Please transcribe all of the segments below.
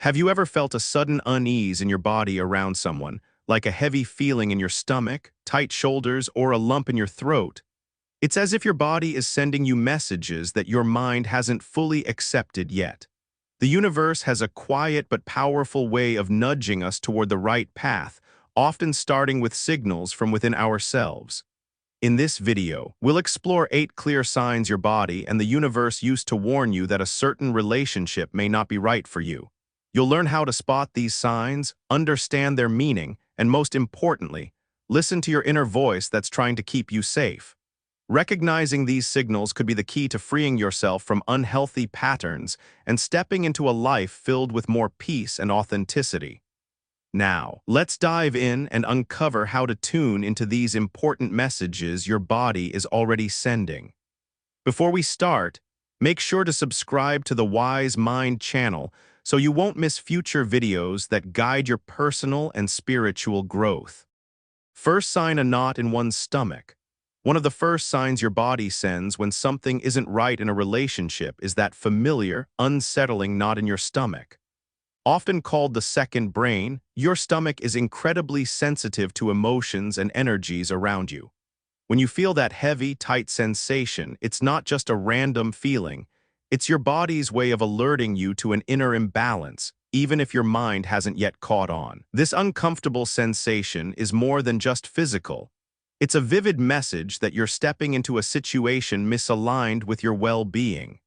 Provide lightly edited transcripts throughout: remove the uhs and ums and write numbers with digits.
Have you ever felt a sudden unease in your body around someone, like a heavy feeling in your stomach, tight shoulders, or a lump in your throat? It's as if your body is sending you messages that your mind hasn't fully accepted yet. The universe has a quiet but powerful way of nudging us toward the right path, often starting with signals from within ourselves. In this video, we'll explore 8 clear signs your body and the universe used to warn you that a certain relationship may not be right for you. You'll learn how to spot these signs, understand their meaning, and most importantly, listen to your inner voice that's trying to keep you safe. Recognizing these signals could be the key to freeing yourself from unhealthy patterns and stepping into a life filled with more peace and authenticity. Now, let's dive in and uncover how to tune into these important messages your body is already sending. Before we start, make sure to subscribe to the Wise Mind channel so you won't miss future videos that guide your personal and spiritual growth. First sign: a knot in one's stomach. One of the first signs your body sends when something isn't right in a relationship is that familiar, unsettling knot in your stomach. Often called the second brain, your stomach is incredibly sensitive to emotions and energies around you. When you feel that heavy, tight sensation, it's not just a random feeling. It's your body's way of alerting you to an inner imbalance, even if your mind hasn't yet caught on. This uncomfortable sensation is more than just physical. It's a vivid message that you're stepping into a situation misaligned with your well-being.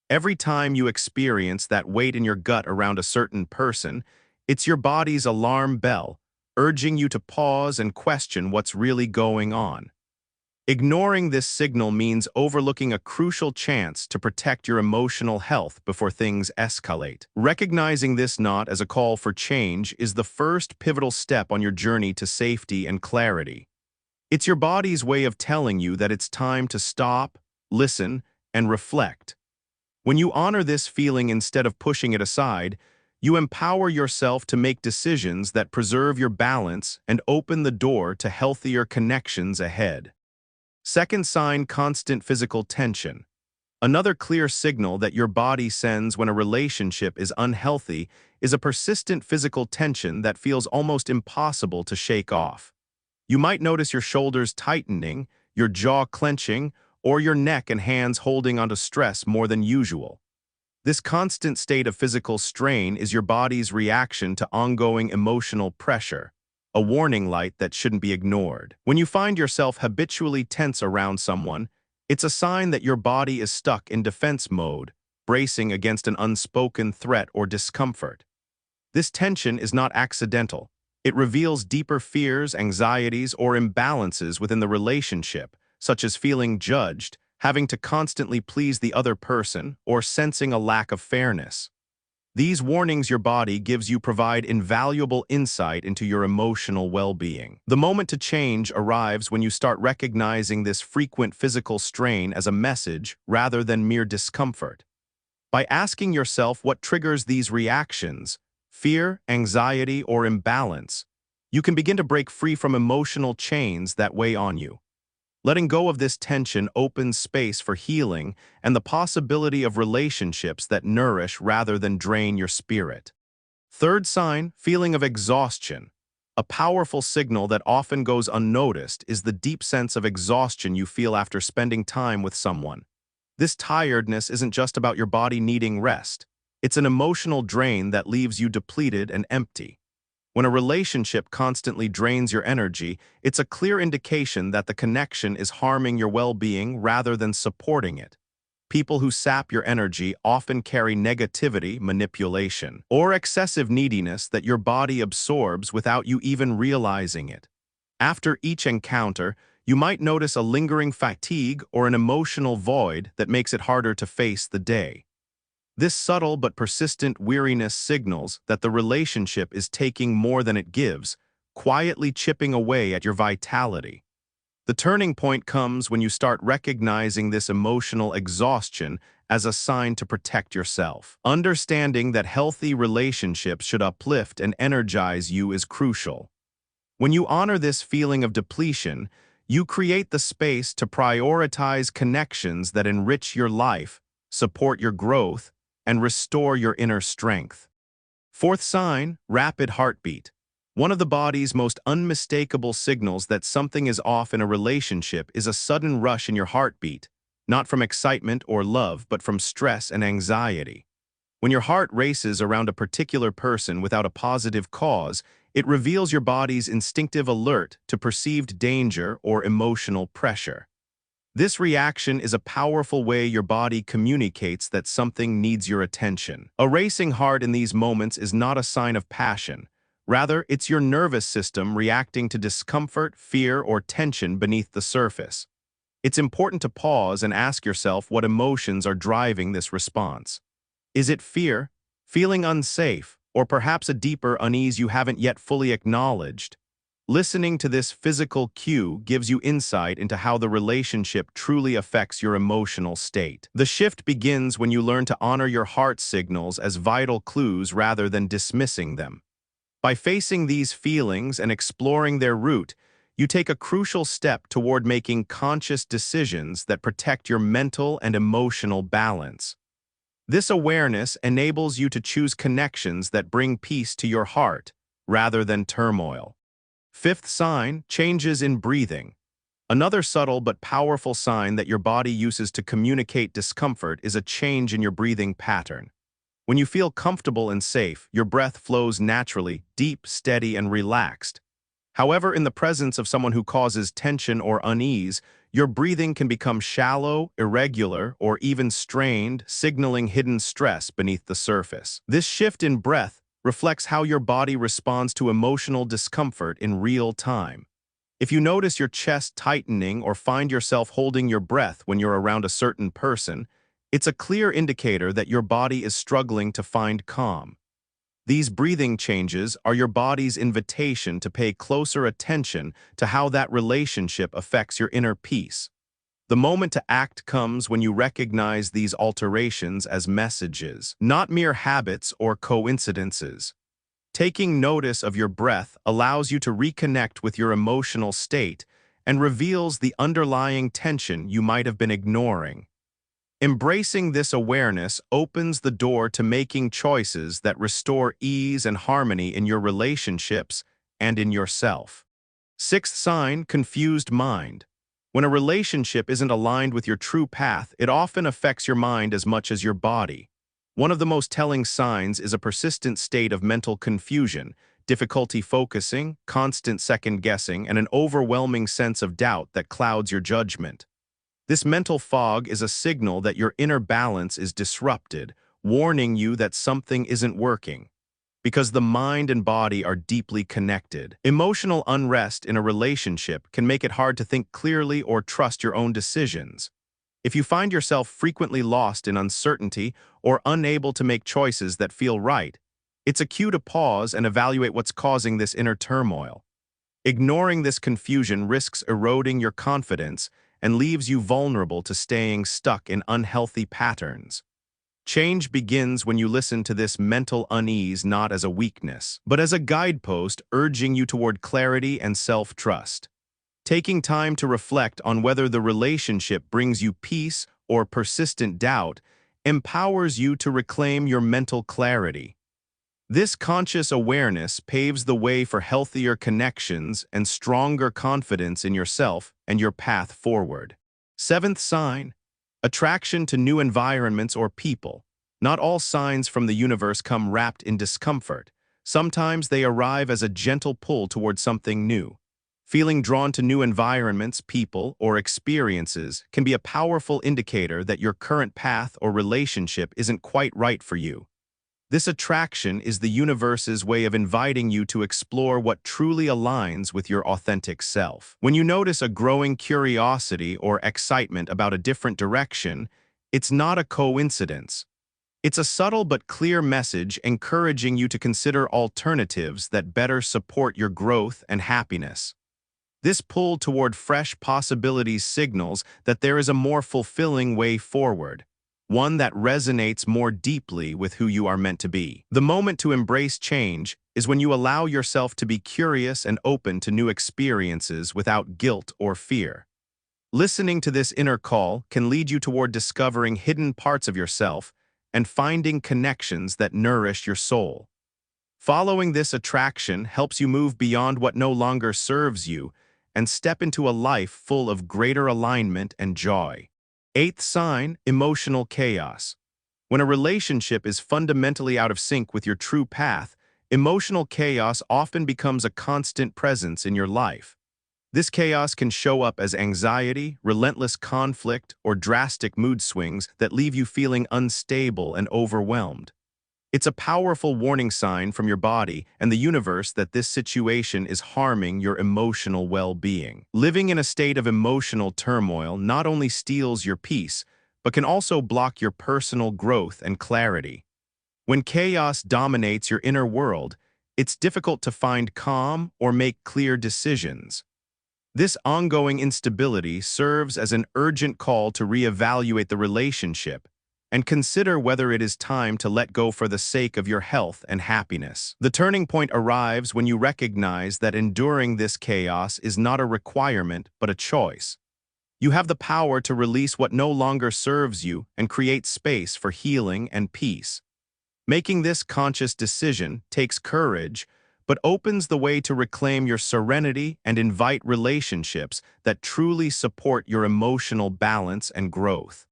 Every time you experience that weight in your gut around a certain person, it's your body's alarm bell, urging you to pause and question what's really going on. Ignoring this signal means overlooking a crucial chance to protect your emotional health before things escalate. Recognizing this knot as a call for change is the first pivotal step on your journey to safety and clarity. It's your body's way of telling you that it's time to stop, listen, and reflect. When you honor this feeling instead of pushing it aside, you empower yourself to make decisions that preserve your balance and open the door to healthier connections ahead. Second sign: constant physical tension. Another clear signal that your body sends when a relationship is unhealthy is a persistent physical tension that feels almost impossible to shake off. You might notice your shoulders tightening, your jaw clenching, or your neck and hands holding onto stress more than usual. This constant state of physical strain is your body's reaction to ongoing emotional pressure, a warning light that shouldn't be ignored. When you find yourself habitually tense around someone, it's a sign that your body is stuck in defense mode, bracing against an unspoken threat or discomfort. This tension is not accidental. It reveals deeper fears, anxieties, or imbalances within the relationship, such as feeling judged, having to constantly please the other person, or sensing a lack of fairness. These warnings your body gives you provide invaluable insight into your emotional well-being. The moment to change arrives when you start recognizing this frequent physical strain as a message rather than mere discomfort. By asking yourself what triggers these reactions, fear, anxiety, or imbalance, you can begin to break free from emotional chains that weigh on you. Letting go of this tension opens space for healing and the possibility of relationships that nourish rather than drain your spirit. Third sign: feeling of exhaustion. A powerful signal that often goes unnoticed is the deep sense of exhaustion you feel after spending time with someone. This tiredness isn't just about your body needing rest. It's an emotional drain that leaves you depleted and empty. When a relationship constantly drains your energy, it's a clear indication that the connection is harming your well-being rather than supporting it. People who sap your energy often carry negativity, manipulation, or excessive neediness that your body absorbs without you even realizing it. After each encounter, you might notice a lingering fatigue or an emotional void that makes it harder to face the day. This subtle but persistent weariness signals that the relationship is taking more than it gives, quietly chipping away at your vitality. The turning point comes when you start recognizing this emotional exhaustion as a sign to protect yourself. Understanding that healthy relationships should uplift and energize you is crucial. When you honor this feeling of depletion, you create the space to prioritize connections that enrich your life, support your growth, and restore your inner strength. Fourth sign, rapid heartbeat. One of the body's most unmistakable signals that something is off in a relationship is a sudden rush in your heartbeat, not from excitement or love, but from stress and anxiety. When your heart races around a particular person without a positive cause, it reveals your body's instinctive alert to perceived danger or emotional pressure. This reaction is a powerful way your body communicates that something needs your attention. A racing heart in these moments is not a sign of passion. Rather, it's your nervous system reacting to discomfort, fear, or tension beneath the surface. It's important to pause and ask yourself what emotions are driving this response. Is it fear, feeling unsafe, or perhaps a deeper unease you haven't yet fully acknowledged? Listening to this physical cue gives you insight into how the relationship truly affects your emotional state. The shift begins when you learn to honor your heart signals as vital clues rather than dismissing them. By facing these feelings and exploring their root, you take a crucial step toward making conscious decisions that protect your mental and emotional balance. This awareness enables you to choose connections that bring peace to your heart rather than turmoil. Fifth sign, changes in breathing. Another subtle but powerful sign that your body uses to communicate discomfort is a change in your breathing pattern. When you feel comfortable and safe, your breath flows naturally, deep, steady, and relaxed. However, in the presence of someone who causes tension or unease, your breathing can become shallow, irregular, or even strained, signaling hidden stress beneath the surface. This shift in breath reflects how your body responds to emotional discomfort in real time. If you notice your chest tightening or find yourself holding your breath when you're around a certain person, it's a clear indicator that your body is struggling to find calm. These breathing changes are your body's invitation to pay closer attention to how that relationship affects your inner peace. The moment to act comes when you recognize these alterations as messages, not mere habits or coincidences. Taking notice of your breath allows you to reconnect with your emotional state and reveals the underlying tension you might have been ignoring. Embracing this awareness opens the door to making choices that restore ease and harmony in your relationships and in yourself. Sixth sign, confused mind. When a relationship isn't aligned with your true path, it often affects your mind as much as your body. One of the most telling signs is a persistent state of mental confusion, difficulty focusing, constant second-guessing, and an overwhelming sense of doubt that clouds your judgment. This mental fog is a signal that your inner balance is disrupted, warning you that something isn't working. Because the mind and body are deeply connected, emotional unrest in a relationship can make it hard to think clearly or trust your own decisions. If you find yourself frequently lost in uncertainty or unable to make choices that feel right, it's a cue to pause and evaluate what's causing this inner turmoil. Ignoring this confusion risks eroding your confidence and leaves you vulnerable to staying stuck in unhealthy patterns. Change begins when you listen to this mental unease not as a weakness, but as a guidepost urging you toward clarity and self-trust. Taking time to reflect on whether the relationship brings you peace or persistent doubt empowers you to reclaim your mental clarity. This conscious awareness paves the way for healthier connections and stronger confidence in yourself and your path forward. Seventh sign, attraction to new environments or people. Not all signs from the universe come wrapped in discomfort. Sometimes they arrive as a gentle pull toward something new. Feeling drawn to new environments, people, or experiences can be a powerful indicator that your current path or relationship isn't quite right for you. This attraction is the universe's way of inviting you to explore what truly aligns with your authentic self. When you notice a growing curiosity or excitement about a different direction, it's not a coincidence. It's a subtle but clear message encouraging you to consider alternatives that better support your growth and happiness. This pull toward fresh possibilities signals that there is a more fulfilling way forward, one that resonates more deeply with who you are meant to be. The moment to embrace change is when you allow yourself to be curious and open to new experiences without guilt or fear. Listening to this inner call can lead you toward discovering hidden parts of yourself and finding connections that nourish your soul. Following this attraction helps you move beyond what no longer serves you and step into a life full of greater alignment and joy. Eighth sign, emotional chaos. When a relationship is fundamentally out of sync with your true path, emotional chaos often becomes a constant presence in your life. This chaos can show up as anxiety, relentless conflict, or drastic mood swings that leave you feeling unstable and overwhelmed. It's a powerful warning sign from your body and the universe that this situation is harming your emotional well-being. Living in a state of emotional turmoil not only steals your peace, but can also block your personal growth and clarity. When chaos dominates your inner world, it's difficult to find calm or make clear decisions. This ongoing instability serves as an urgent call to reevaluate the relationship and consider whether it is time to let go for the sake of your health and happiness. The turning point arrives when you recognize that enduring this chaos is not a requirement but a choice. You have the power to release what no longer serves you and create space for healing and peace. Making this conscious decision takes courage, but opens the way to reclaim your serenity and invite relationships that truly support your emotional balance and growth.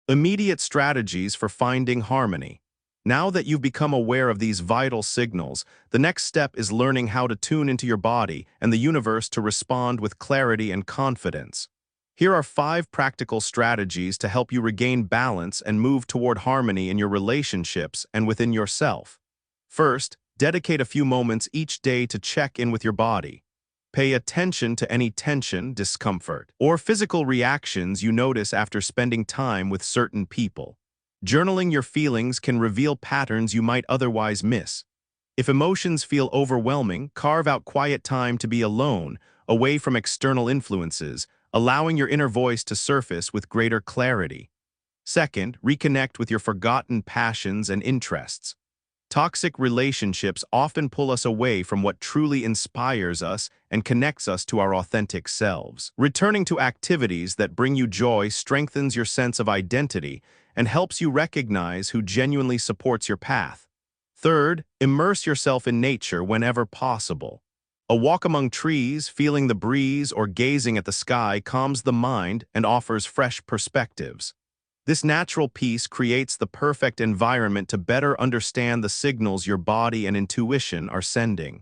Immediate strategies for finding harmony. Now that you've become aware of these vital signals, the next step is learning how to tune into your body and the universe to respond with clarity and confidence. Here are 5 practical strategies to help you regain balance and move toward harmony in your relationships and within yourself. First, dedicate a few moments each day to check in with your body. Pay attention to any tension, discomfort, or physical reactions you notice after spending time with certain people. Journaling your feelings can reveal patterns you might otherwise miss. If emotions feel overwhelming, carve out quiet time to be alone, away from external influences, allowing your inner voice to surface with greater clarity. Second, reconnect with your forgotten passions and interests. Toxic relationships often pull us away from what truly inspires us and connects us to our authentic selves. Returning to activities that bring you joy strengthens your sense of identity and helps you recognize who genuinely supports your path. Third, immerse yourself in nature whenever possible. A walk among trees, feeling the breeze, or gazing at the sky calms the mind and offers fresh perspectives. This natural peace creates the perfect environment to better understand the signals your body and intuition are sending.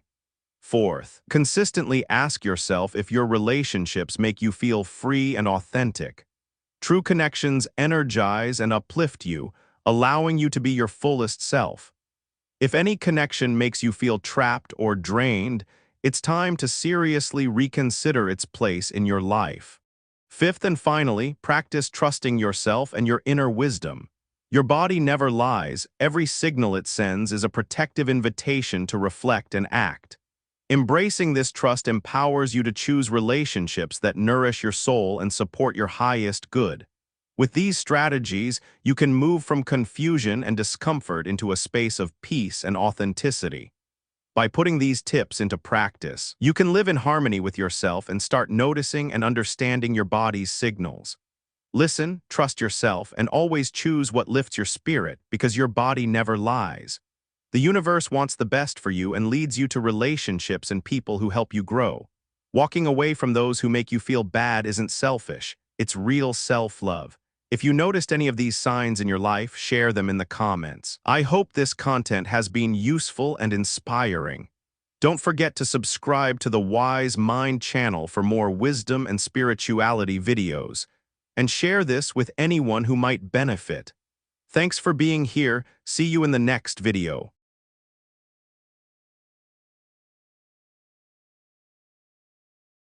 Fourth, consistently ask yourself if your relationships make you feel free and authentic. True connections energize and uplift you, allowing you to be your fullest self. If any connection makes you feel trapped or drained, it's time to seriously reconsider its place in your life. Fifth and finally, practice trusting yourself and your inner wisdom. Your body never lies. Every signal it sends is a protective invitation to reflect and act. Embracing this trust empowers you to choose relationships that nourish your soul and support your highest good. With these strategies, you can move from confusion and discomfort into a space of peace and authenticity. By putting these tips into practice, you can live in harmony with yourself and start noticing and understanding your body's signals. Listen, trust yourself, and always choose what lifts your spirit because your body never lies. The universe wants the best for you and leads you to relationships and people who help you grow. Walking away from those who make you feel bad isn't selfish, it's real self-love. If you noticed any of these signs in your life, share them in the comments. I hope this content has been useful and inspiring. Don't forget to subscribe to the Wise Mind channel for more wisdom and spirituality videos, and share this with anyone who might benefit. Thanks for being here. See you in the next video.